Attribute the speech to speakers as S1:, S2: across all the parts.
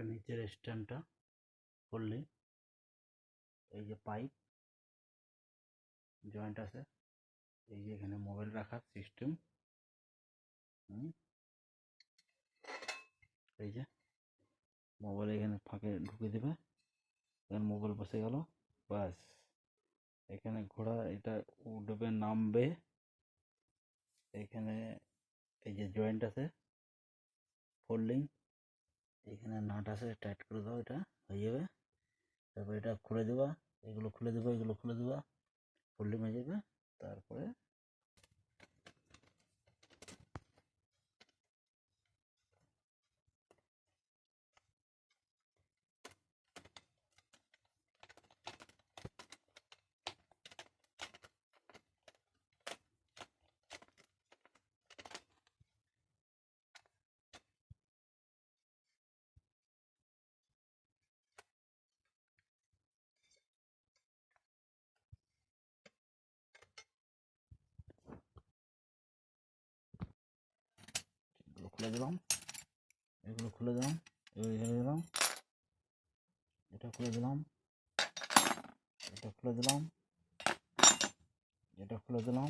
S1: এটা নিচের স্ট্যান্ডটা করলে এই যে পাইপ জয়েন্ট আছে, এই যে এখানে মোবাইল রাখার সিস্টেম, এই যে মোবাইল এখানে ফাঁকে ঢুকে দেবে, এখানে মোবাইল বসে গেল, বাস এখানে ঘোড়া এটা উঠবে নামবে, এখানে এই যে জয়েন্ট আছে ফোল্ডিং, এখানে নাট আছে, টাইট করে দাও, এটা হয়ে যাবে। তারপর এটা খুলে দেবা, এগুলো খুলে দেবা, এগুলো খুলে দেবা, ফোল্ডিং হয়ে যাবে। তারপরে খুলে দিলাম, এগুলো খুলে দিলাম, এগুলো ছেড়ে দিলাম, এটা খুলে দিলাম, এটা খুলে দিলাম, এটা খুলে দিলাম,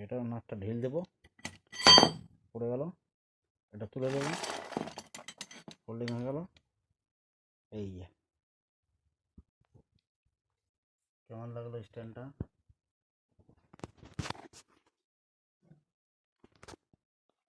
S1: এটা নাটটা ঢিল দেবো, পড়ে গেল, এটা তুলে দেবো, ফোল্ডিং হয়ে গেল। এই যে কেমন লাগলো স্ট্যান্ডটা?